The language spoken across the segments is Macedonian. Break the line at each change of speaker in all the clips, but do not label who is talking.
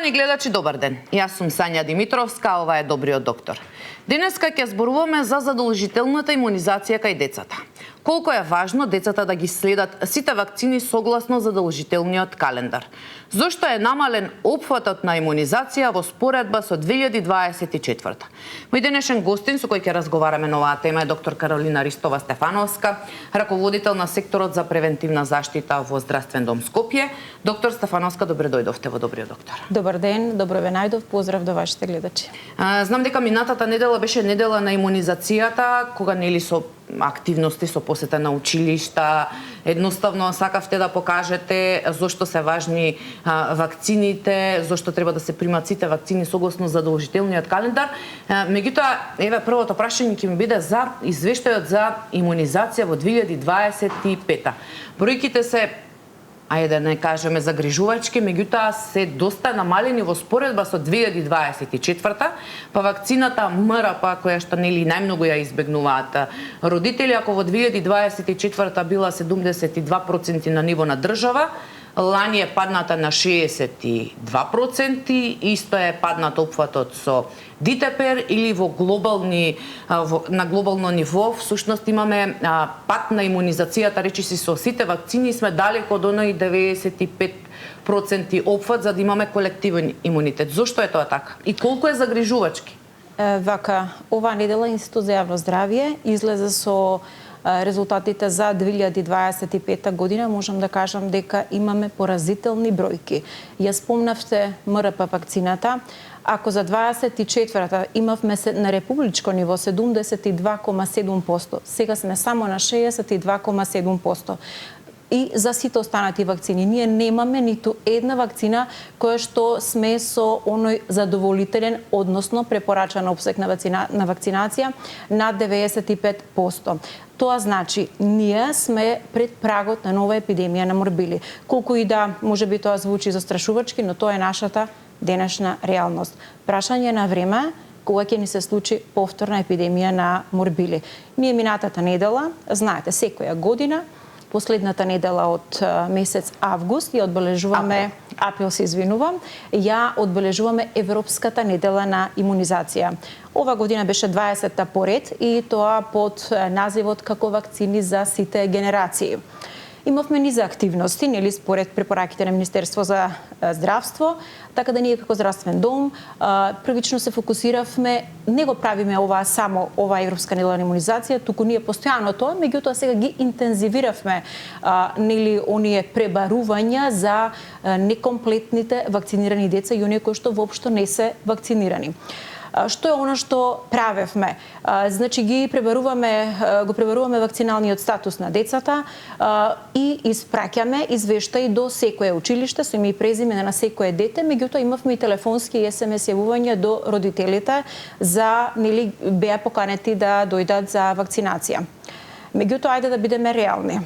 Почитувани гледачи, добар ден. Јас сум Сања Димитровска, а ова е Добриот доктор. Денеска ќе зборуваме за задолжителната имунизација кај децата. Колку е важно децата да ги следат сите вакцини согласно задолжителниот календар. Зошто е намален опфатот на имунизација во споредба со 2024? Мој денешен гостин со кој ќе разговараме на оваа тема е доктор Каролина Ристова-Стефановска, раководител на секторот за превентивна заштита во Здравствен дом Скопје. Доктор Стефановска, добре дојдовте во Добриот доктор.
Добар ден, добро ве најдов, поздрав до вашите гледачи.
Знам дека минатата недела беше недела на имунизацијата, кога нели со активности со посета на училишта, едноставно сакавте да покажете зошто се важни вакцините, зошто треба да се примат сите вакцини согласно задолжителниот календар. Меѓутоа, еве првото прашање ќе ми биде за извештајот за имунизација во 2025. Бројките се, ајде да не кажеме загрижувачки, меѓутоа се доста намалени во споредба со 2024, па вакцината МРП, која што нели најмногу ја избегнуваат родители, ако во 2024 била 72% на ниво на држава, лани е падната на 62%, исто е паднат опфатот со ДТП или на глобално ниво, всушност имаме пат на имунизацијата, речиси со сите вакцини сме далеко од оној 95% опфат за да имаме колективен имунитет. Зошто е тоа така? И колку е загрижувачки?
Вака, оваа недела Институт за јавно здравје излезе со резултатите за 2025 година. Можам да кажам дека имаме поразителни бројки. Ја спомнавте МРП вакцината. Ако за 24-та имавме на републичко ниво 72,7%, сега сме само на 62,7%. И за сите останати вакцини. Ние немаме ниту една вакцина која што сме со оној задоволителен, односно препорачан опсек на вакцинација над 95%. Тоа значи, ние сме пред прагот на нова епидемија на морбили. Колку и да можеби тоа звучи застрашувачки, но тоа е нашата денешна реалност. Прашање на време кога ќе ни се случи повторна епидемија на морбили. Ние минатата недела, знаете, секоја година, последната недела од месец август ја одбележуваме април се извинувам, ја одбележуваме Европската недела на имунизација. Ова година беше 20-та поред и тоа под називот како вакцини за сите генерации. Имавме низа активности, нели според препораките на Министерство за здравство, така да ние како здравствен дом првично се фокусиравме, не го правиме ова само ова Европска недела на имунизација, туку ние постојано тоа, меѓутоа сега ги интензивиравме нели оние пребарувања за некомплетните вакцинирани деца и оние кои што воопшто не се вакцинирани. Што е она што правевме? Значи го пребаруваме вакциналниот статус на децата и испраќаме извештаи до секое училиште со име и презиме на секое дете, меѓутоа имавме и телефонски и SMS јавувања до родителите за нели беа поканети да дојдат за вакцинација. Меѓутоа ајде да бидеме реални.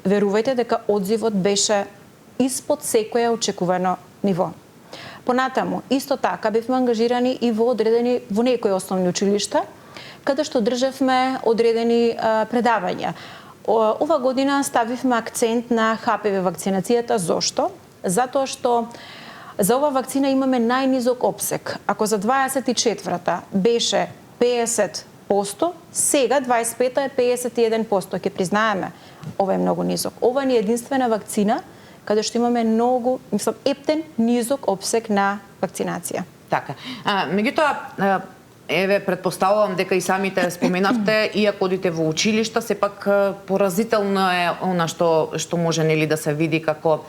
Верувајте дека одзивот беше испод секое очекувано ниво. Понатаму, исто така, бевме ангажирани и во некои основни училишта, каде што држевме одредени предавања. Ова година ставивме акцент на ХПВ вакцинацијата. Зошто? Затоа што за ова вакцина имаме најнизок опсек. Ако за 24-та беше 50%, сега 25-та е 51%. Ќе признаеме, ова е многу низок. Ова ни е единствена вакцина каде што имаме многу, ептен, низок опсек на вакцинација.
Така. Меѓутоа, еве, предпоставувам дека и самите споменавте, иако одите во училишта, сепак поразително е она што може нели да се види како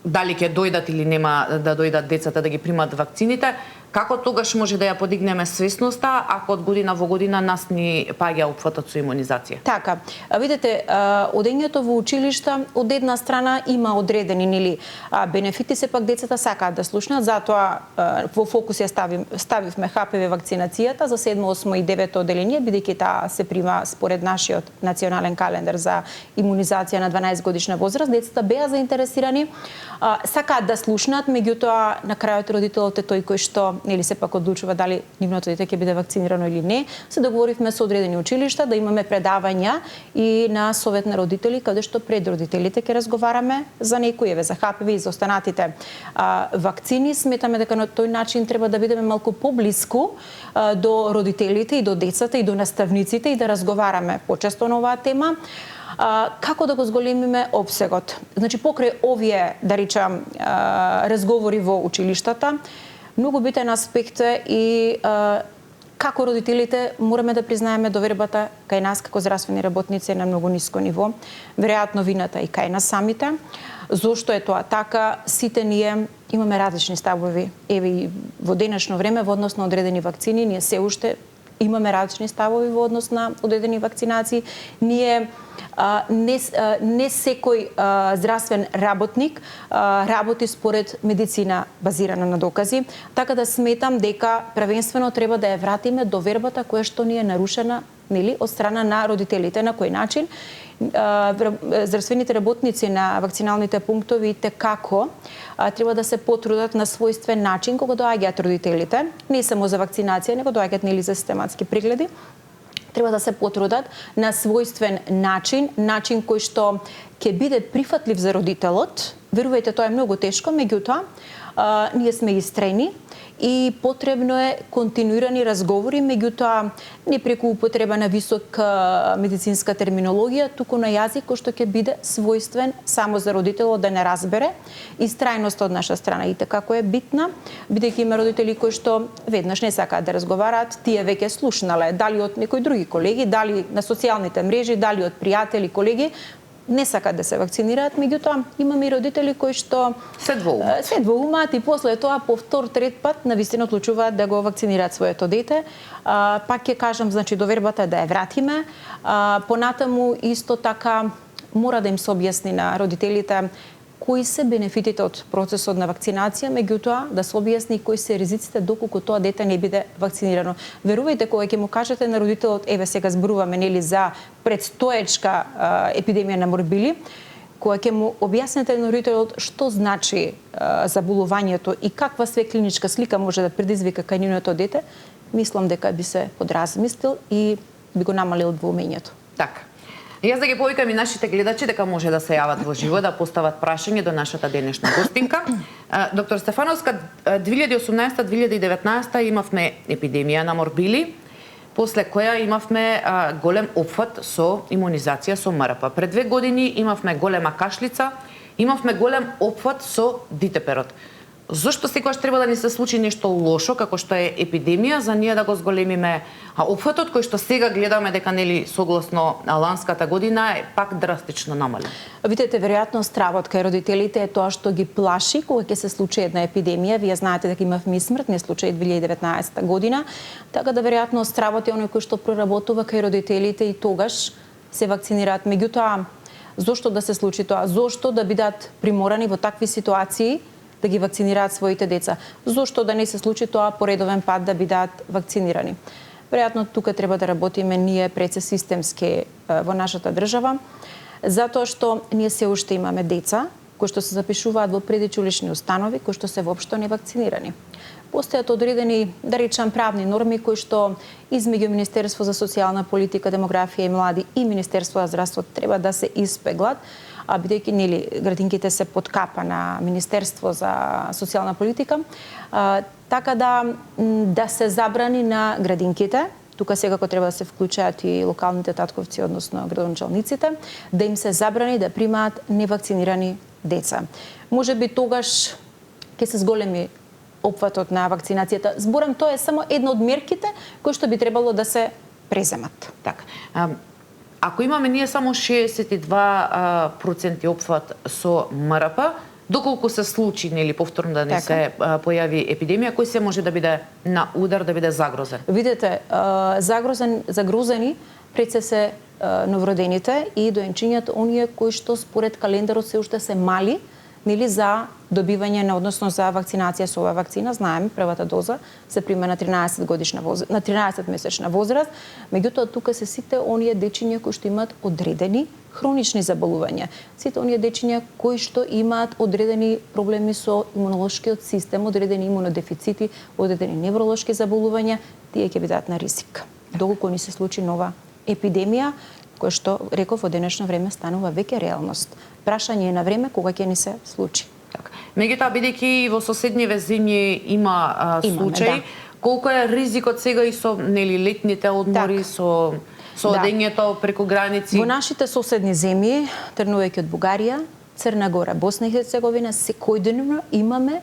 дали ќе дојдат или нема да дојдат децата да ги примат вакцините. Како тогаш може да ја подигнеме свесноста ако од година во година нас ни паѓа опфатот со имунизација?
Така, видите, одењето во училишта од една страна има одредени нели бенефити, сепак децата сакаат да слушнат, затоа во фокус ја ставивме ХПВ вакцинацијата за 7, 8 и 9 одделение, бидејќи таа се прима според нашиот национален календар за имунизација на 12 годишна возраст. Децата беа заинтересирани, сакаат да слушнат, меѓутоа на крајот родителот е тој кој што нели сепак одлучува дали нивното дете ќе биде вакцинирано или не, се договоривме со одредени училишта да имаме предавања и на совет на родители, каде што пред родителите ќе разговараме за некои за ХПВ и за останатите вакцини. Сметаме дека на тој начин треба да бидеме малку поблиску до родителите и до децата и до наставниците и да разговараме почесто на оваа тема. Како да го зголемиме опсегот? Значи, покрај овие, да речам, разговори во училиштата, многу битен аспект е и како родителите мораме да признаеме довербата кај нас како здравствени работници е на многу ниско ниво. Веројатно вината и кај нас самите. Зошто е тоа така? Сите ние имаме различни ставови. Еве и во денешно време во однос на одредени вакцини ние се уште имаме различни ставови во однос на одредени вакцинации. Ние не секој здравствен работник работи според медицина базирана на докази, така да сметам дека првенствено треба да ја вратиме довербата која што ни е нарушена, нели, од страна на родителите. На кој начин? Здравствените работници на вакциналните пунктови како треба да се потрудат на својствен начин кога доаѓаат родителите, не само за вакцинација, него доаѓаат нели за систематски прегледи. Треба да се потрудат на својствен начин кој што ќе биде прифатлив за родителот. Верувајте, тоа е многу тешко, меѓутоа ние сме истрени и потребно е континуирани разговори, меѓутоа не преку употреба на висока медицинска терминологија, туку на јазик кој што ќе биде својствен само за родителот да не разбере. Истрајноста од наша страна и како е битна, бидејќи има родители кои што веднаш не сакаат да разговараат, тие веќе слушнале дали од некои други колеги, дали на социјалните мрежи, дали од пријатели, колеги, не сакаат да се вакцинираат, меѓутоа имаме и родители кои што се двоумаат и после тоа по втор, трет пат навистина одлучуваат да го вакцинираат своето дете. Пак ќе кажам, значи довербата да ја вратиме. Понатаму исто така мора да им се објасни на родителите кои се бенефитите од процесот на вакцинација, меѓутоа да се објасни кои се ризиците доколку тоа дете не биде вакцинирано. Верувајте, кога ќе му кажете на родителот, еве сега зборуваме нели за предстоечка епидемија на морбили, кога ќе му објаснете на родителот што значи заболувањето и каква клиничка слика може да предизвика кај нивното дете, мислам дека би се подразмислил и би го намалил двоумењето.
Така. Јас да ги повикам и нашите гледачи дека може да се јават во живо да постават прашање до нашата денешна гостинка. Доктор Стефановска, 2018-2019 имавме епидемија на морбили, после која имавме голем опфат со имунизација со МРП. Пред 2 години имавме голема кашлица, имавме голем опфат со дитеперот. Зошто секогаш треба да ни се случи нешто лошо, како што е епидемија, за ние да го зголемиме опфатот кој што сега гледаме дека нели согласно ланската година е пак драстично намален?
Видете, веројатно стравот кај родителите е тоа што ги плаши кога ќе се случи една епидемија. Вие знаете дека имавме смртни случаи 2019 година, така да веројатно стравот е оној кој што проработува кај родителите и тогаш се вакцинираат. Меѓутоа, зошто да се случи тоа? Зошто да бидат приморани во такви ситуации да ги вакцинираат своите деца? Зошто да не се случи тоа по редовен пат да бидат вакцинирани? Веројатно тука треба да работиме ние системски во нашата држава, затоа што ние се уште имаме деца кои што се запишуваат во предучилишни установи, кои што се воопшто не вакцинирани. Постојат одредени, да речам, правни норми кои што измеѓу Министерство за социјална политика, демографија и млади и Министерство за здравство треба да се испеглат, бидејќи нели градинките се под капа на Министерство за социјална политика, така да се забрани на градинките, тука секако треба да се вклучаат и локалните татковци, односно градоначалниците, да им се забрани да примаат невакцинирани деца. Можеби тогаш ќе се зголеми опфатот на вакцинацијата. Зборам, тоа е само една од мерките кои што би требало да се преземат.
Така. Ако имаме ние само 62% опфат со МРП, доколку се случи нели повторно да не се појави епидемија, кој се може да биде на удар, да биде загрозен?
Видете, загрозени пред се новородените и доенчињата, оние кои што според календарот се уште се мали, нели за добивање односно за вакцинација со оваа вакцина. Знаеме првата доза се прима на 13 месечна возраст, меѓутоа тука се сите оние дечиња кои што имаат одредени хронични заболувања. Сите оние дечиња кои што имаат одредени проблеми со имунолошкиот систем, одредени имунодефицити, одредени невролошки заболувања, тие ќе бидат на ризик. Доколку ни се случи нова епидемија, која што, реков, во денешно време станува веќе реалност. Прашање е на време кога ќе ни се случи.
Меѓутоа, бидејќи во соседниве земји има случаи, колку е ризикот сега и со летните одмори, со одењето преку граници?
Во нашите соседни земји, тргнувајќи од Бугарија, Црна Гора, Босна и Херцеговина, секојдневно имаме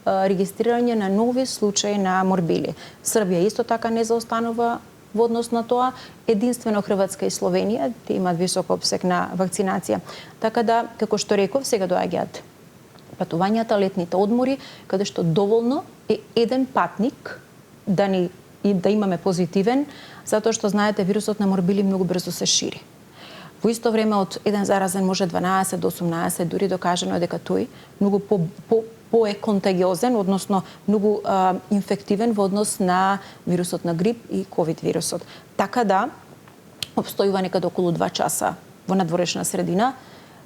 регистрирање на нови случаи на морбили. Србија исто така не заостанува во однос на тоа, единствено Хрватска и Словенија тие имаат висок опсег на вакцинација. Така да, како што реков, сега доаѓаат патувањата, летните одмори, каде што доволно е еден патник да имаме позитивен, затоа што знаете вирусот на морбили многу брзо се шири. Во исто време од еден заразен може 12 до 18, дури докажано е дека тој многу по е контагиозен, односно многу инфективен во однос на вирусот на грип и ковид вирусот. Така да, обстојува некаде околу 2 часа во надворешна средина,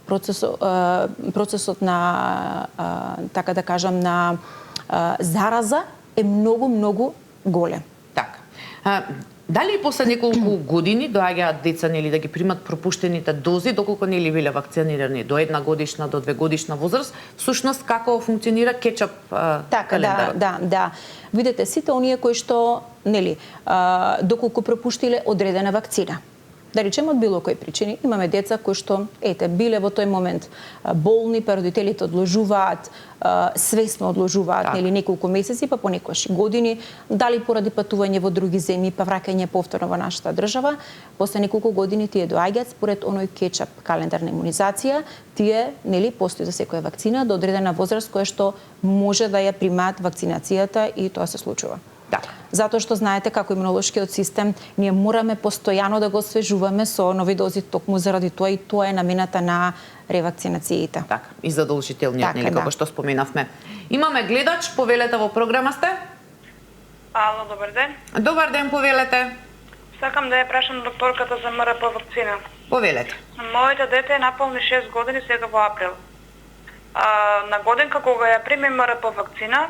процесот на, така да кажам, на зараза е многу голем.
Така. Дали и после неколку години доаѓаат деца да ги примат пропуштените дози, доколку биле вакцинирани до 1 годишна, до 2 годишна возраст, всушност како функционира кетчап календарот?
Да. Видете, сите оние кои што, доколку пропуштиле одредена вакцина, да речем од било кои причини, имаме деца кои што биле во тој момент болни, па родителите одложуваат, свесно одложуваат неколку месеци, па понекогаш години, дали поради патување во други земји, па враќање повторно во нашата држава, после неколку години тие доаѓаат според оној кетчап календар на имунизација, тие постои за секоја вакцина до одредена возраст која што може да ја примаат вакцинацијата и тоа се случува. Затоа што знаете како имунолошкиот систем ние мораме постојано да го освежуваме со нови дози токму заради тоа и тоа е намената на ревакцинациите.
Така, и задолжителниот, како што споменавме. Имаме гледач, повелете во програма сте?
Ало, добар ден.
Добар ден, повелете.
Сакам да ја прашам докторката за МРП вакцина.
Повелете.
Моето дете наполни 6 години сега во април. На годинка кога ја прими МРП вакцина,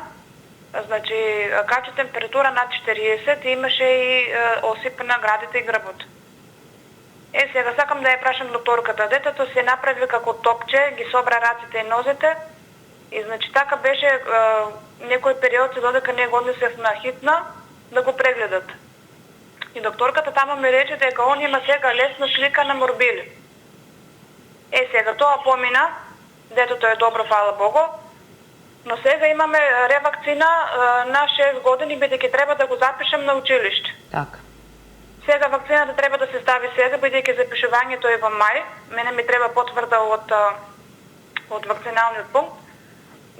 значи, качи температура над 40 и имаше и осип на градите и грбот. Сега сакам да ја прашам докторката. Детето се направи како топче, ги собра раците и нозете и значи така беше некој период се додека не го однесев на хитна да го прегледат. И докторката тамо ми рече дека он има сега лесна слика на морбили. Сега тоа помина, детето е добро, фала Богу, но сега имаме ревакцина на 6 години, бидејќи треба да го запишем на училиште.
Така.
Сега вакцината треба да се стави сега, бидејќи запишувањето е во мај. Мене ми треба потврда од вакциналниот пункт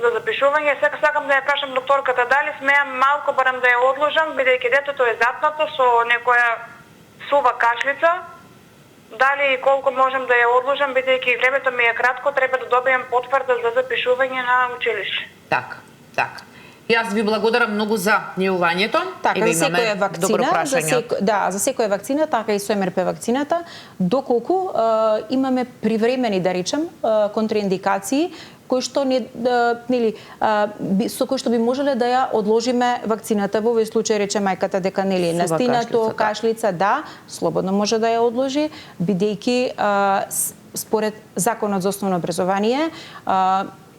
за запишување. Сега сакам да ја прашам докторката дали смеам малку барам да ја одложам, бидејќи детето е запнато со некоја сува кашлица. Дали и колку можам да ја одложам, бидејќи времето ми е кратко, треба да добијам потврда за запишување на училиште.
Така. Јас ви благодарам многу за неувањето.
Така, за секоја вакцина, за секоја вакцина, така и со МРП вакцината, доколку имаме привремени, да речем, контраиндикации кои што со кои што би можеле да ја одложиме вакцината. Во овој случај рече мајката дека настинато, кашлица, слободно може да ја одложи, бидејќи според Законот за основно образование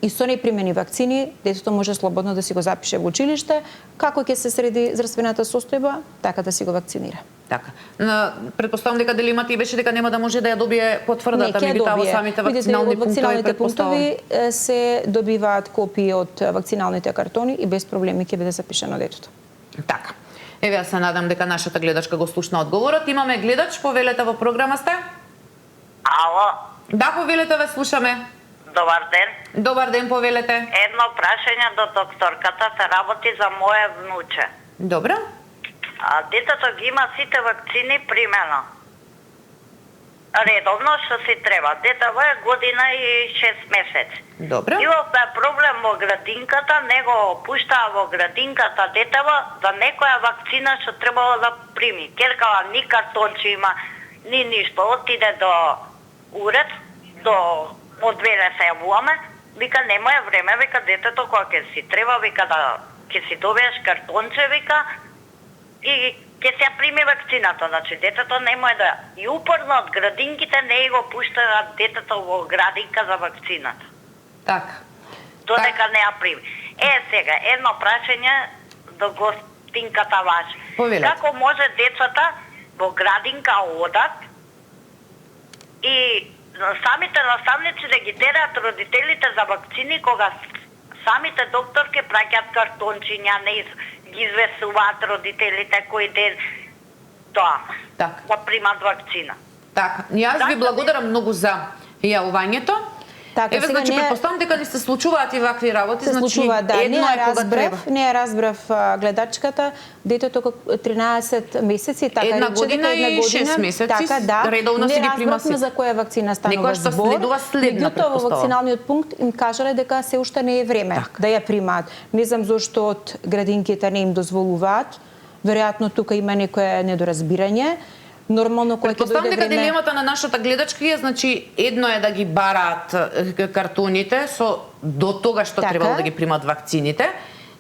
и со непримени вакцини, детето може слободно да си го запише во училиште, како ќе се среди здравствената состојба, така да си го вакцинира.
Така. Предпоставам дека дали имате и беше дека нема да може да ја добие потврдата, меѓутоа во самите вакцинални пунктови.
Вакциналните пунктови се добиваат копии од вакциналните картони и без проблеми ќе биде запишано детето.
Така. Еве, јас се надам дека нашата гледачка го слушна одговорот. Имаме гледач, повелете во програма сте?
Ало.
Да, повелете, ве слушаме.
Добар ден.
Добар ден, повелете.
Едно прашање до докторката, се работи за моје внуче.
Добро.
Детето ги има сите вакцини примено. редовно што си треба. Детето е година и 6 месеци.
Добро.
Имавме проблем во градинката, него пуштаа во градинката детево за некоја вакцина што требало да прими. Керкала ни картонче има, ни ништо. Отиде до уред, до одведе се јавуваме, вика нема е време, вика детето кога ќе си треба, вика да ќе си добиеш картонче, вика, и ќе се прими вакцината, значи детето не може да... И упорно од градинките не го пуштаат детето во градинка за вакцината.
Така.
Додека не ја прими. Сега, едно прашање до гостинката ваша.
Повелете.
Како може децата во градинка одат и самите наставници да ги тераат родителите за вакцини кога самите докторки праќаат картончиња, не ги известуваат родителите кој ден тоа, да примат вакцина.
Така, јас ви благодарам многу за јавувањето.
Така,
еве, значи, предпоставам дека ни се случуваат и вакви работи,
се
значи,
случува, да.
едно е кога треба.
Не ја разбрав гледачката, детето 13 месеци, така
една година и 6 месеци,
така, да,
редовно се ги прима
се. За која вакцина станува
некоја што
збор.
следува следна,
во вакциналниот пункт им кажале дека се уште не е време да ја примаат. Не знам зошто од градинките не им дозволуваат. Веројатно тука има некое недоразбирање. Нормално кој ќе дојде
дека
време...
дилемата на нашата гледачка е, значи, едно е да ги бараат картоните со до тога што требало да ги примат вакцините,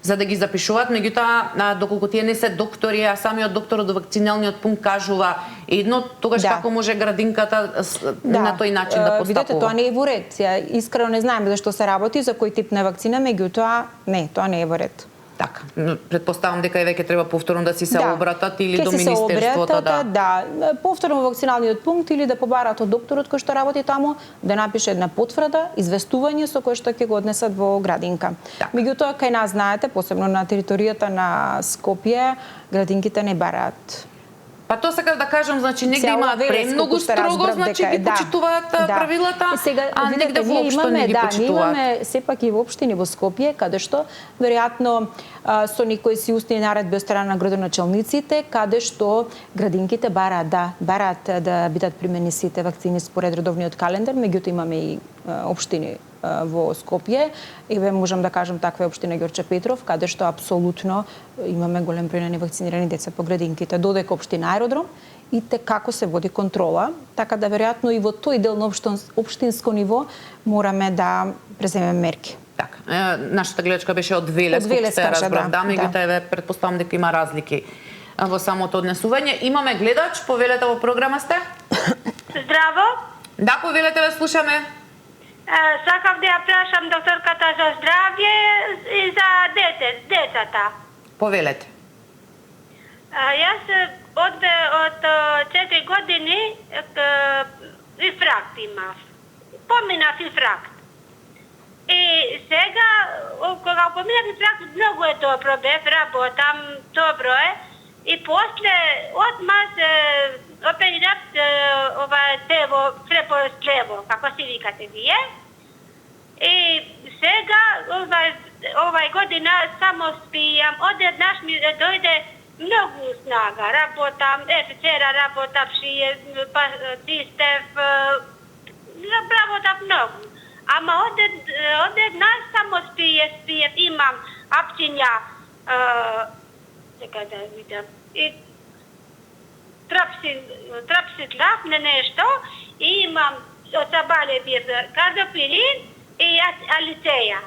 за да ги запишуваат, меѓутоа доколку тие не се доктори, а самиот доктор од вакциналниот пункт кажува едно, тогаш како може градинката на тој начин да постапува.
Видете, тоа не е во ред. Искрено не знаеме зашто се работи, за кој тип на вакцина, меѓутоа не, тоа не е во ред.
Така, предпоставам дека и веќе треба повторно да си се обратат или до министерството,
да, повторно во вакциналниот пункт или да побараат од докторот кој што работи таму, да напише една потврда, известување со кој што ќе го однесат во градинка. Меѓутоа, кај нас знаете, посебно на територијата на Скопје, градинките не бараат.
Па тоа сакав да кажам, значи негде имаат премногу строго, значи ги почитуваат правилата, а негде воопшто не ги почитуваат.
Имаме сепак и во општини во Скопје, каде што веројатно со некои си устни наредби од страна на градоначалниците, каде што градинките бараат да бидат примени сите вакцини според редовниот календар, меѓутоа имаме и општини во Скопје, еве можам да кажам таква е општина Ѓорче Петров, каде што апсолутно имаме голем број на невакцинирани деца по градинките, додека општина Аеродром и како се води контрола, така да веројатно и во тој дел на општинско ниво мораме да преземеме мерки.
Така, нашата гледачка беше од Велес, колку се разбрав, меѓутоа еве претпоставам дека има разлики во самото однесување. Имаме гледач, повелете во програма сте?
Здраво.
Да, повелете, ве слушаме.
Сакав да ја прашам докторката за здравје и за децата.
Повелете.
Јас од 4 години инфракт имав. Поминав инфракт. И сега, кога поминав инфракт, многу е добро бев, работам, добро е. И после, одма се оперирав ова цево, хлебо, како си викате вие. И сега, овај година, само спијам, одеднаш ми дојде многу снага, работам, вчера работав, чистев, работав многу. Ама одеднаш само спијав, имам апчиња, сега да видам, и трапситлав на нешто, и имам од сабале бир кардопирин и алицеја.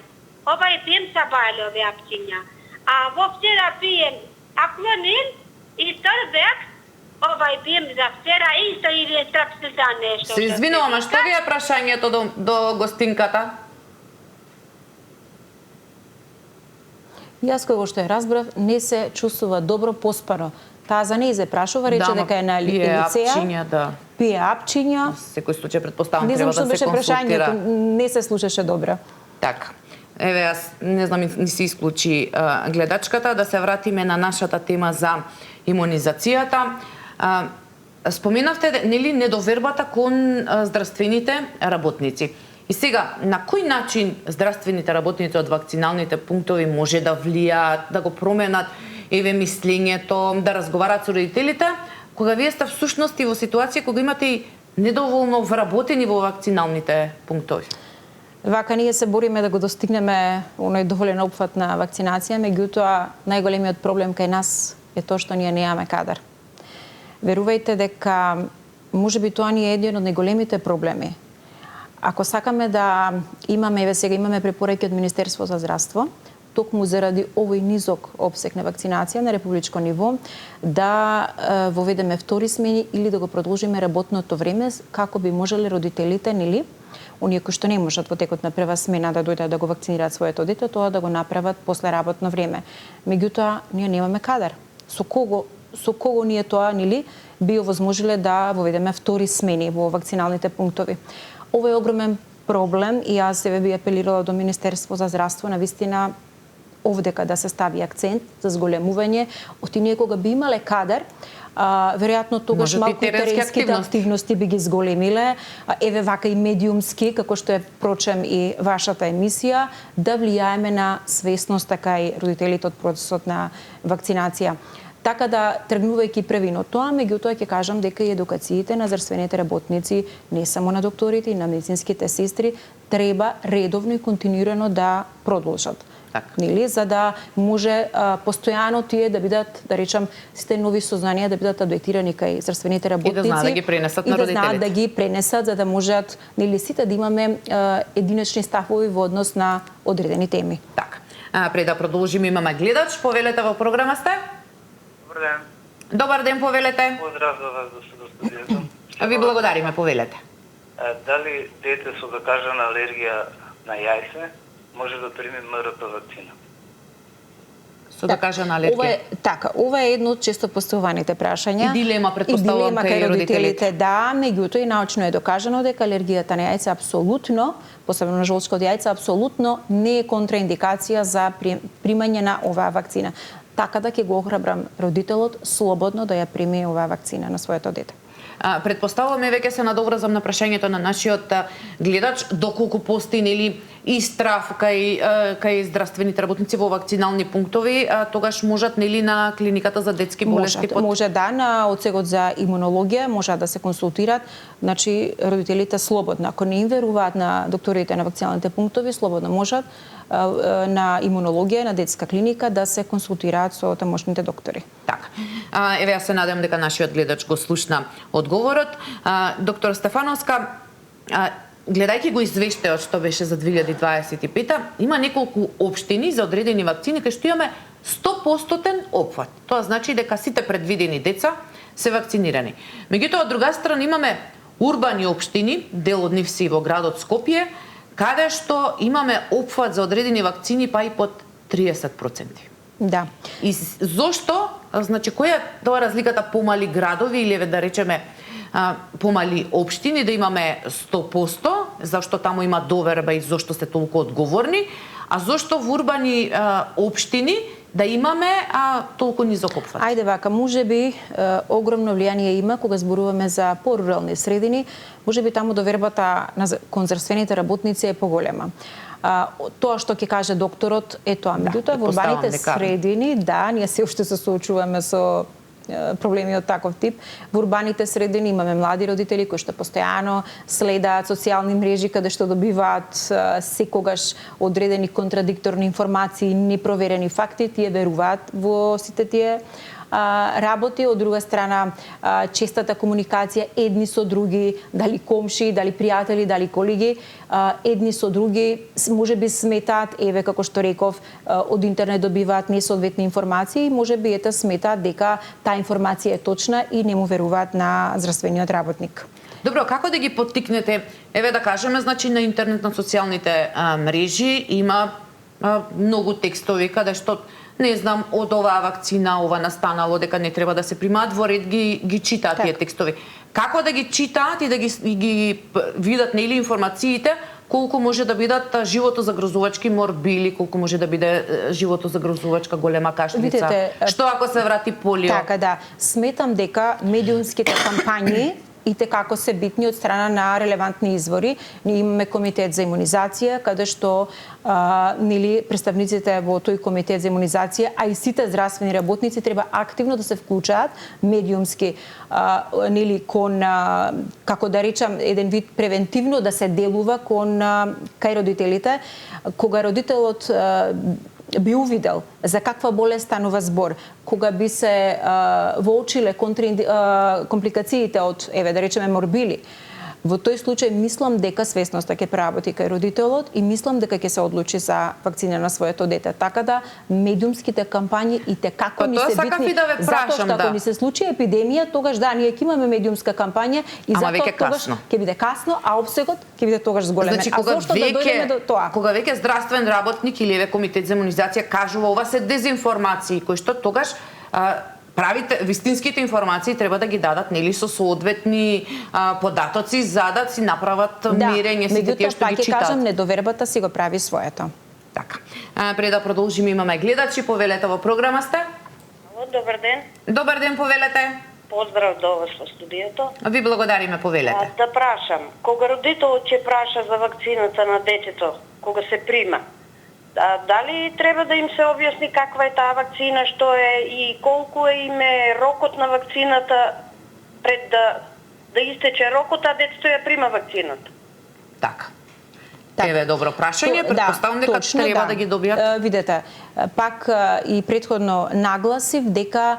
Овај пием сабалове апчиња. А во вчера пием аклонин и торбек, овај пием за вчера исто или трапсилтан нешто.
Се извинувам, што ви е прашањето до гостинката?
Јас кога што ја разбрав, не се чувствува добро поспано. Таа за нејзе прашува, рече дека е на лицеја. Пие апчиња.
Секој случај предпоставам треба да се консултира.
Не знам што беше прашањето, не се слушаше добро.
Така. Еве, јас не знам, не се исклучи гледачката, да се вратиме на нашата тема за имунизацијата. Споменавте, нели, недовербата кон здравствените работници. И сега, на кој начин здравствените работници од вакциналните пунктови може да влијаат, да го променат еве мислењето, да разговараат со родителите, кога вие сте всушност и во ситуација кога имате и недоволно вработени во вакциналните пунктови?
Вака ние се бориме да го достигнеме оној доволен опфат на вакцинација, меѓутоа најголемиот проблем кај нас е тоа што ние немаме кадар. Верувајте дека можеби тоа ни е еден од најголемите проблеми. Ако сакаме да имаме, еве сега имаме препораки од Министерство за здравство, токму заради овој низок опсек на вакцинација на републичко ниво, да воведеме втори смени или да го продолжиме работното време, како би можеле родителите, нели, оние кои што не можат во текот на прва смена да дојдат да го вакцинираат своето дете, тоа да го направат после работно време. Меѓутоа, ние немаме кадар. Со кого ние тоа, нели, би овозможиле да воведеме втори смени во вакциналните пунктови. Ова е огромен проблем и јас себе би апелирала до Министерство за здравство на вистина овдека да се стави акцент за зголемување, отие кога би имале кадар, веројатно тогаш малку теренските активности би ги зголемиле, еве вака и медиумски, како што е прочем и вашата емисија, да влијаеме на свесност така и родителите од процесот на вакцинација. Така да, тргнувајќи превино тоа, меѓутоа ќе кажам дека и едукациите на здравствените работници, не само на докторите и на медицинските сестри, треба редовно и континуирано да продолжат. Нели, за да може постојано тие да бидат, да речам, сите нови сознанија да бидат апдейтирани кај здравствените работници
и да знаат да ги пренесат на родителите.
И да знаат да ги пренесат за да можат, нели, сите да имаме единични ставови во однос на одредени теми.
Така. Пред да продолжиме имаме гледач, повелете во програма сте?
Добар ден.
Добар ден, повелете.
Поздрав за вас до студиото.
Ви благодариме, повелете.
Дали дете со докажана алергија на јајце може да прими МРП вакцина?
Со докажана алергија.
Ова е едно од често поставуваните прашања.
И дилема, претпоставувам,
кај родителите. Да, меѓутоа и научно е докажано дека алергијата на јајце апсолутно, посебно на жолчко од јајце, апсолутно не е контраиндикација за примање на оваа вакцина. Така да ќе го охрабрам родителот слободно да ја прими оваа вакцина на своето дете.
Предпоставуваме, веќе се надоврзам на прашањето на нашиот гледач, доколку постои, нели, и страф кај здравствените работници во вакцинални пунктови, тогаш можат, нели, на клиниката за детски болести
може да, на одсекот за имунологија можат да се консултираат, значи родителите слободно, ако не им веруваат на докторите на вакциналните пунктови, слободно можат на имунологија, на детска клиника да се консултираат со тамошните доктори.
Така. Еве, јас се надевам дека нашиот гледач го слушна одговорот. Доктор Стефановска, гледајќи го извештајот што беше за 2025, има неколку општини за одредени вакцини кај што имаме 100% опфат. Тоа значи дека сите предвидени деца се вакцинирани. Меѓутоа, од друга страна имаме урбани општини, дел од нив се во градот Скопје, каде што имаме опфат за одредени вакцини па и под 30%.
Да.
И зошто, значи, која е тоа разликата помали градови или да речеме помали општини да имаме 100%, зашто таму има доверба и зошто се толку одговорни, а зошто во урбани општини да имаме толку низок опфат?
Ајде вака, можеби огромно влијание има кога зборуваме за порурални средини, можеби таму довербата кон здравствените работници е поголема. Тоа што ќе каже докторот е тоа. Меѓутоа, во урбаните средини, да, ние се уште се соочуваме со проблеми од таков тип. Во урбаните средини имаме млади родители кои што постојано следаат социјални мрежи каде што добиваат секогаш одредени контрадикторни информации, непроверени факти, тие веруваат во сите тие работи, од друга страна честата комуникација едни со други, дали комши, дали пријатели, дали колеги, едни со други можеби сметаат, еве како што реков, од интернет добиваат несоодветни информации, можеби сметаат дека таа информација е точна и не му веруваат на здравствениот работник.
Добро, како да ги поттикнете? Еве да кажеме, значи на интернет, на социјалните мрежи има многу текстови каде што не знам, од оваа вакцина, ова настанало, дека не треба да се примаат, во ред ги читаат тие текстови. Како да ги читаат и да ги видат, нели, информациите, колку може да бидат животозагрозувачки морбили, колку може да биде животозагрозувачка голема кашлица. Видите, што ако се врати полио?
Така, да. Сметам дека медиумските кампањи и те како се битни од страна на релевантни извори. Ние имаме комитет за имунизација, каде што нели представниците во тој комитет за имунизација, а и сите здравствени работници треба активно да се вклучаат медиумски нели кон како да речам еден вид превентивно да се делува кон кај родителите, кога родителот би увидел за каква болест станува збор, кога би се воочиле компликациите од, да речеме, морбили. Во тој случај мислам дека свесноста ќе проработи кај родителот и мислам дека ќе се одлучи за вакцина на своето дете. Така да медиумските кампањи и те како ни се битни, затоа што ако ни се случи епидемија, тогаш ние ќе имаме медиумска кампања и затоа тогаш ќе биде касно, а обсегот ќе биде тогаш зголемен.
Значи,
а зошто да дојдеме до тоа?
Кога веќе здравствен работник или комитет за имунизација кажува ова се дезинформации, кои што тогаш правите вистинските информации треба да ги дадат нели со соодветни податоци за да си направат мирење сите тие што ги читаат.
Да, кажам, недовербата си го прави своето.
Така. Пред да продолжиме имаме гледачи, повелете во програма сте.
Добар ден.
Добар ден, повелете.
Поздрав до вас во студиото.
Ви благодариме, повелете.
Да прашам, кога родителот ќе праша за вакцината на детето, кога се прима, дали треба да им се објасни каква е таа вакцина, што е и колку е име рокот на вакцината пред да истече рокот, а детето ја прима вакцината?
Така. Еве добро прашање, претпоставам дека треба да ги добијат.
Видете, пак и претходно нагласив дека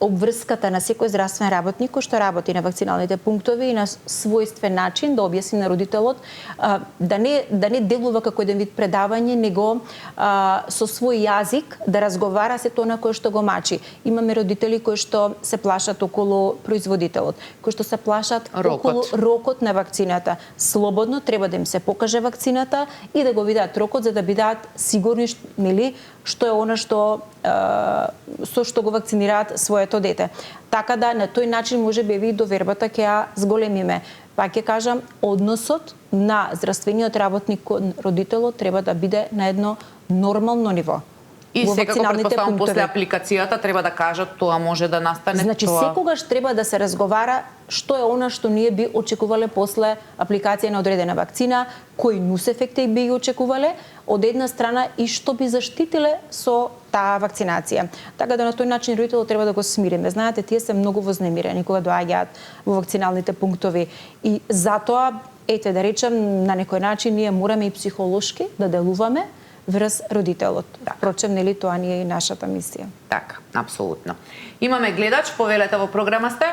обврската на секој здравствен работник кој што работи на вакциналните пунктови и на својствен начин да објасни на родителот да не делува како еден вид предавање, него со свој јазик да разговара се тоа на кој што го мачи. Имаме родители кои што се плашат околу производителот, кои што се плашат околу рокот на вакцината. Слободно треба да им се покаже вакцината и да го видат рокот за да бидат сигурни нели што е она што со што го вакцинираат своето дете. Така да на тој начин можеби и довербата ќе ја зголемиме. Па ќе кажам, односот на здравствениот работник кон родителот треба да биде на едно нормално ниво.
И секако претпоставам после апликацијата треба да кажат тоа може да настане.
Значи секогаш треба да се разговара што е она што ние би очекувале после апликација на одредена вакцина, кои нус ефекти би ги очекувале од една страна и што би заштитиле со таа вакцинација. Така да на тој начин родителот треба да го смириме. Знаете, тие се многу вознемирени кога доаѓаат во вакциналните пунктови и затоа да речем на некој начин ние мораме и психолошки да делуваме врз родителот. Впрочем, нели тоа не е и нашата мисија.
Така, апсолутно. Имаме гледач, повелете во програма сте.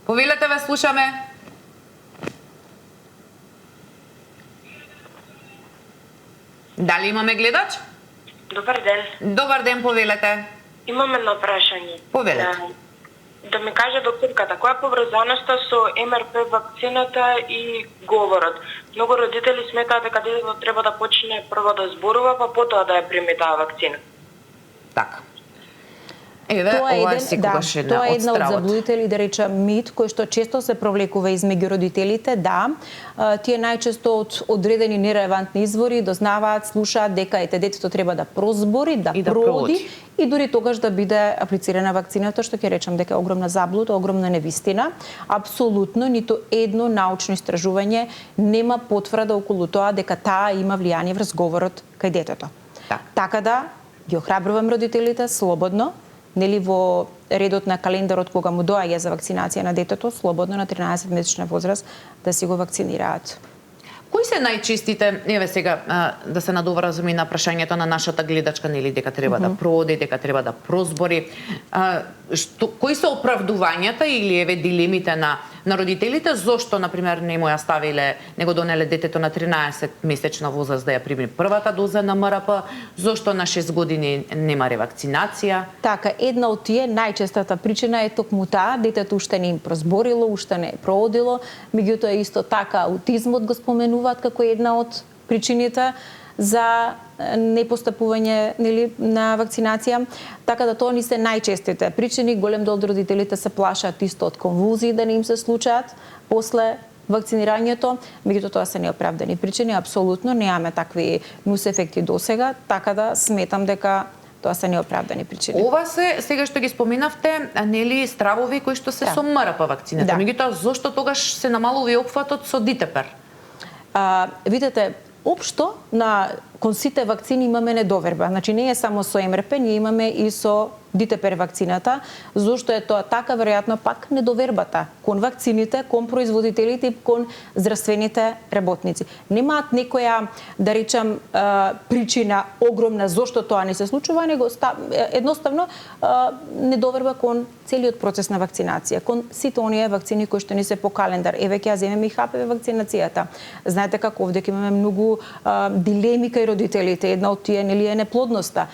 Повелете, ве слушаме. Дали имаме гледач?
Добар ден.
Добар ден, повелете.
Имам едно прашање.
Повелете.
Да ми каже докторката, која е поврзаноста со МРП вакцината и говорот? Многу родители сметаат дека детето треба да почне прво да зборува, па потоа да ја прими таа вакцина.
Така. Еве, ова е секогаш една
тоа е една од
стравот.
заблудите или да речам мит кој што често се провлекува измеѓу родителите, тие најчесто од одредени нерелевантни извори дознаваат, слушаат дека детето треба да прозбори, да проди и дури тогаш да биде аплицирана вакцината, што ќе речам дека е огромна заблуда, огромна невистина. Апсолутно ниту едно научно истражување нема потврда околу тоа дека таа има влијание врз говорот кај детето. Така да ги охрабрувам родителите слободно, нели во редот на календарот кога му доаѓа за вакцинација на детето, слободно на 13-месечна возраст да си го вакцинираат.
Кои се најчестите, еве сега да се надоврзам и на прашањето на нашата гледачка, нели дека треба да проди, дека треба да прозбори, кои се оправдувањата или еве дилемите на родителите зошто на пример не му ја ставиле, не го донеле детето на 13-месечна возраст да ја прими првата доза на МРП, зошто на 6 години нема ревакцинација?
Така, една од тие најчестата причина е токму таа, детето уште не им прозборило, уште не проодило, меѓутоа исто така аутизмот го споменуваат како една од причините за непостапување нели на вакцинација, така да тоа ни се најчестите причини. Голем дел од родителите се плашат исто од конвулзии да не им се случаат после вакцинирањето, меѓутоа тоа се неоправдани причини, апсолутно немаме такви нус ефекти досега, така да сметам дека Тоа се неоправдани причини.
Ова се, сега што ги споменавте, нели стравови кои што се со МРП вакцината.
Да.
Меѓутоа, зошто тогаш се намалува и опфатот со Дитепер?
Видете, општо кон сите вакцини имаме недоверба. Значи не е само со МРП, ние имаме и со Дитепер вакцината. Зошто е тоа така? Веројатно пак недовербата кон вакцините, кон производителите и кон здравствените работници. Немаат некоја, да речам, причина огромна зошто тоа не се случува, него едноставно недоверба кон целиот процес на вакцинација, кон сите оние вакцини кои што не се по календар. Еве ќе ја земеме и ХПВ вакцинацијата. Знаете како овде ќе имаме многу дилеми кај родителите. Една од тие нели е неплодноста,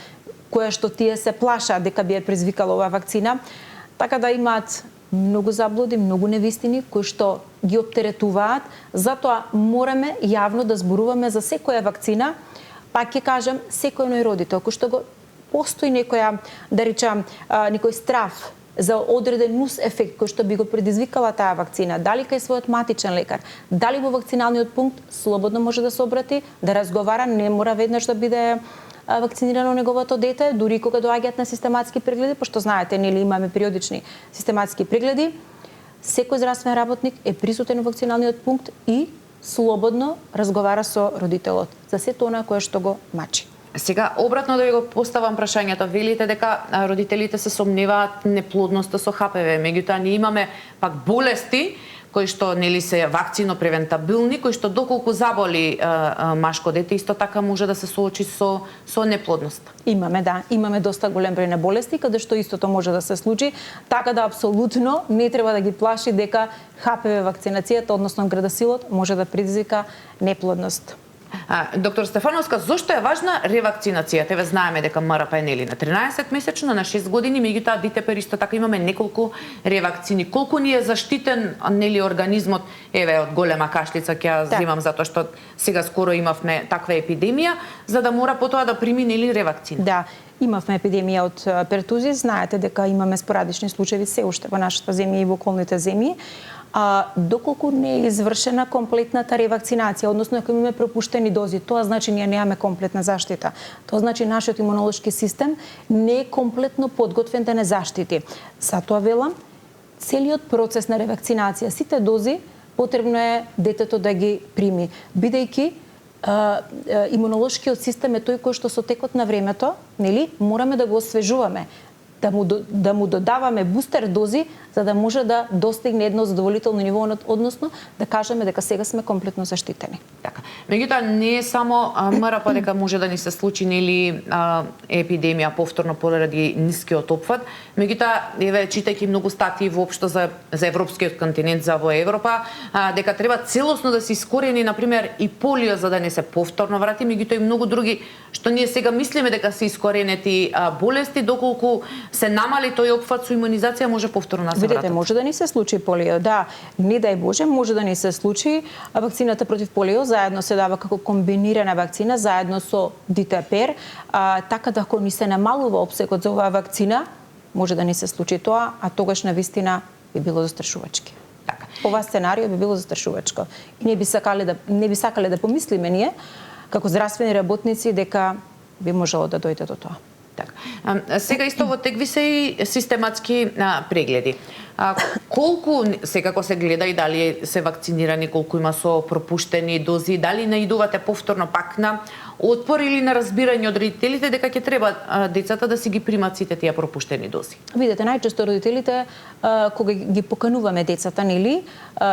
која што тие се плашаат дека би ја предизвикала оваа вакцина, така да имаат многу заблуди, многу невистини кои што ги оптеретуваат. Затоа мораме јавно да зборуваме за секоја вакцина. Пак ќе кажам, секој родител кој што го постои некоја, да речам, некој страв за одреден нус ефект кој што би го предизвикала таа вакцина, дали кај својот матичен лекар, дали во вакциналниот пункт, слободно може да се обрати, да разговара, не мора веднаш да биде вакцинирано неговото дете, дури кога доаѓаат на систематски прегледи, пошто знаете, нели имаме периодични систематски прегледи, секој здравствен работник е присутен во вакциналниот пункт и слободно разговара со родителот за сето она кое што го мачи.
Сега, обратно да ви го поставам прашањето, велите дека родителите се сомневаат неплодноста со ХПВ, меѓутоа ние имаме пак болести кои што нели се вакцино превентабилни, кои што доколку заболи машко дете, исто така може да се соочи со неплодноста.
Имаме доста голем број на болести каде што истото може да се случи, така да апсолутно не треба да ги плаши дека ХПВ вакцинацијата, односно градасилот, може да предизвика неплодност.
Доктор Стефановска, зошто е важна ревакцинацијата? Еве знаеме дека МРП е нели на 13 месечно, на 6 години, меѓутоа Дитепер исто така имаме неколку ревакцини. Колку ни е заштитен нели организмот, еве од голема кашлица ќе ја земам затоа што сега скоро имавме таква епидемија, за да мора потоа да прими нели ревакцина?
Да, имавме епидемија од пертузис, знаете дека имаме спорадични случаи се уште во нашата земја и во околните земји. Доколку не е извршена комплетната ревакцинација, односно ако имаме пропуштени дози, тоа значи ние немаме комплетна заштита. Тоа значи нашиот имунолошки систем не е комплетно подготвен да не заштити. Затоа велам, целиот процес на ревакцинација, сите дози, потребно е детето да ги прими, бидејќи имунолошкиот систем е тој кој што со текот на времето, нели, мораме да го освежуваме, да му додаваме бустер дози за да може да достигне едно задоволително ниво, односно да кажеме дека сега сме комплетно заштитени.
Така. Меѓутоа не е само МРП дека може да ни се случи нели епидемија повторно поради нискиот опфат, меѓутоа еве читајќи многу статии воопшто за европскиот континент, за во Европа, дека треба целосно да се искорени на пример и полио за да не се повторно врати, меѓутоа и многу други што ние сега мислиме дека се искоренети болести, доколку се намали тој опфат со имунизација може повторно да се вратат.
Видете, може да ни се случи полио, да, не дај Боже, може да ни се случи. Вакцината против полио заедно се дава како комбинирана вакцина заедно со Дитепер, така да ако ни се намалува опсегот за оваа вакцина, може да ни се случи тоа, а тогаш навистина би било застрашувачки.
Така.
Ова сценарио би било застрашувачко. И не би сакале да помислиме ние како здравствени работници дека би можело да дојде до тоа.
Така. Сега исто во тек ви се и систематски прегледи. Колку секако се гледа и дали се вакцинирани, колку има со пропуштени дози, дали наидувате повторно пак на отпор или на разбирање од родителите дека ќе треба децата да си ги примат сите тие пропуштени дози?
Видете, најчесто родителите кога ги покануваме децата, нели,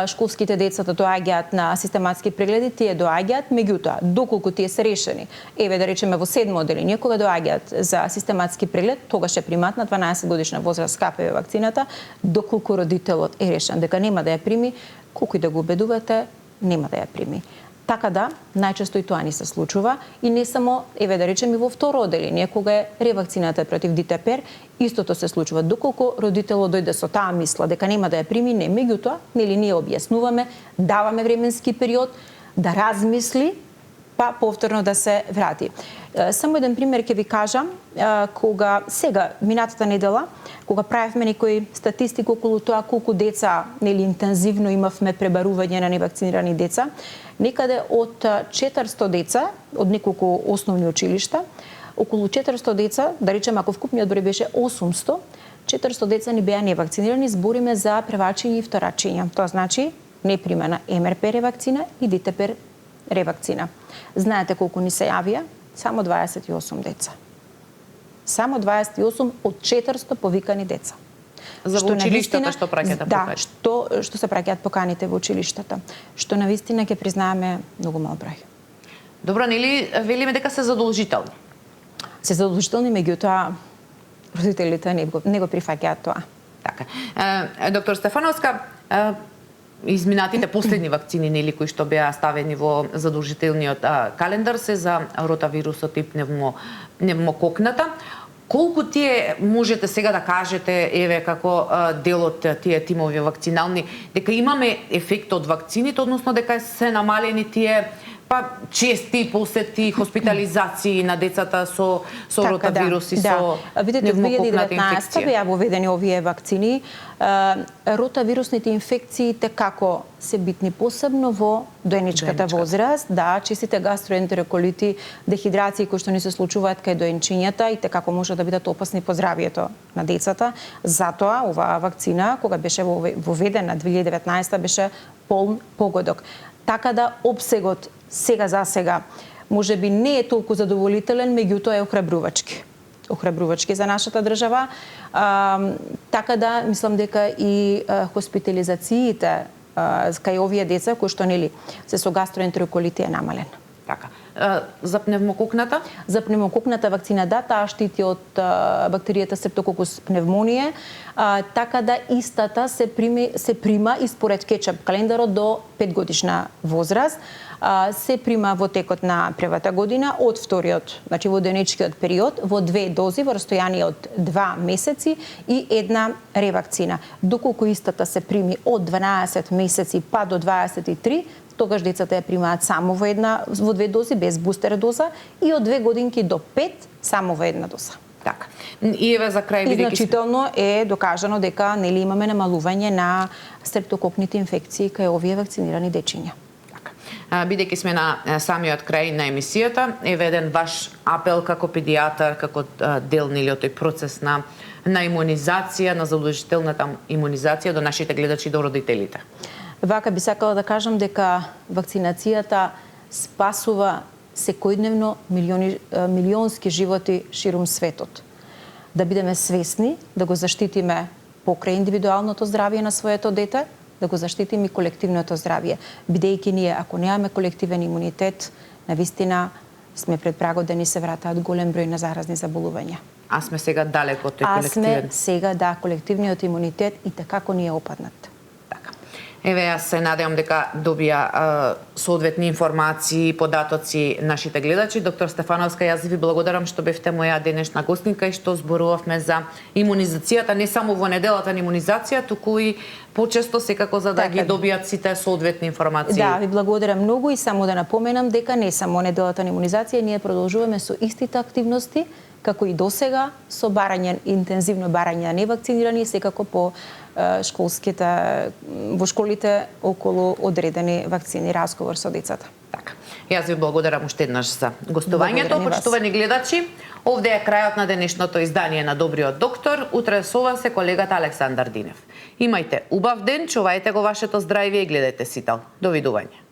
школските децата доаѓаат на систематски прегледи, тие доаѓаат, меѓутоа, доколку тие се решени, еве да речеме во 7-мо одделение, кога доаѓаат за систематски преглед, тогаш ќе примат на 12 годишна возраст ХПВ вакцината, доколку родителот е решен дека нема да ја прими, колку и да го убедувате, нема да ја прими. Така да, најчесто и тоа ни се случува и не само, еве да речеме, во второ одделение, кога е ревакцината против Дитепер, истото се случува. Доколку родителот дојде со таа мисла дека нема да ја прими, не, меѓутоа, нели ние објаснуваме, даваме временски период да размисли, па повторно да се врати. Само еден пример ќе ви кажам, кога сега минатата недела, кога правевме некои статистики околу тоа колку деца нели интензивно имавме пребарување на невакцинирани деца, некаде од 400 деца од неколку основни училишта, околу 400 деца, да речем ако вкупниот број беше 800, 400 деца ни беа невакцинирани, збориме за првачење и вторачење. Тоа значи непримена МРП ревакцина и ДТП ревакцина. Знаете колку ни се јавија? Само 28 деца. Само 28 од 400 повикани деца.
За училиштата што праќате поканите?
Да, што се праќаат поканите во училиштата. Што навистина ќе признаеме многу мал број.
Добро, нели велиме дека се задолжителни?
Се задолжителни, меѓутоа родителите не го прифаќаат тоа.
Така. Доктор Стефановска, изминатите последни вакцини нели кои што беа ставени во задолжителниот календар се за ротавирусот и пневмококната. Колку тие можете сега да кажете, еве како дел од тие тимови вакцинални, дека имаме ефект од вакцините, односно дека се намалени тие чести посети, хоспитализации на децата со ротавирус и со пневмококната инфекција?
Беа воведени овие вакцини. Ротавирусните инфекции како се битни посебно во доеничката возраст, да, честите гастроентероколити, дехидрации кои што ни се случуваат кај доенчињата и како може да бидат опасни по здравието на децата. Затоа оваа вакцина кога беше воведена 2019 беше полн погодок. Така да обсегот сега за сега може би не е толку задоволителен, меѓутоа е охрабрувачки. Охрабрувачки за нашата држава. Така да мислам дека и хоспитализациите кај овие деца кои што нели се со гастроентероколити е намален.
Така. За пневмококната? За
пневмококната вакцина да, таа штити од бактеријата Streptococcus pneumoniae, така да истата се прима и според кетчап календарот до 5 годишна возраст. Се прима во текот на првата година од вториот, значи во доеничкиот период, во 2 дози во растојание од 2 месеци и една ревакцина. Доколку истата се прими од 12 месеци па до 23, тогаш децата ја примаат само во 2 дози без бустер доза и од 2 годинки до 5 само во една доза.
Така. И еве за крај бидејќи
значително е докажано дека нели имаме намалување на стрептококните инфекции кај овие вакцинирани дечиња.
Бидејќи сме на самиот крај на емисијата, еве еден ваш апел како педијатар, како дел нели од тој процес на имунизација, на задолжителната имунизација до нашите гледачи, до родителите.
Вака би сакала да кажам дека вакцинацијата спасува секојдневно милионски животи ширум светот. Да бидеме свесни, да го заштитиме покрај индивидуалното здравје на своето дете, да го заштитиме и колективното здравје. Бидејќи ние, ако немаме колективен имунитет, навистина сме пред прагот да ни се вратаат голем број на заразни заболувања.
А сме сега далеко од тој колективен.
А сме сега, да, колективниот имунитет и како ни е опаднат.
Еве, јас се надевам дека добија соодветни информации, податоци нашите гледачи. Доктор Стефановска, јас ви благодарам што бевте моја денешна гостинка и што зборувавме за имунизацијата, не само во неделата на имунизација, туку и почесто секако за да ги добијат сите соодветни информации.
Да, ви благодарам многу и само да напоменам дека не само неделата на имунизација, ние продолжуваме со истите активности како и досега со интензивно барање на невакцинирани, секако по во школите околу одредени вакцини, разговор со децата.
Така. Јас ви благодарам уште еднаш за гостувањето. Почитувани гледачи, овде е крајот на денешното издание на Добриот доктор. Утре со вас е колегата Александар Динев. Имајте убав ден, чувајте го вашето здравје и гледајте Сител. Довидување.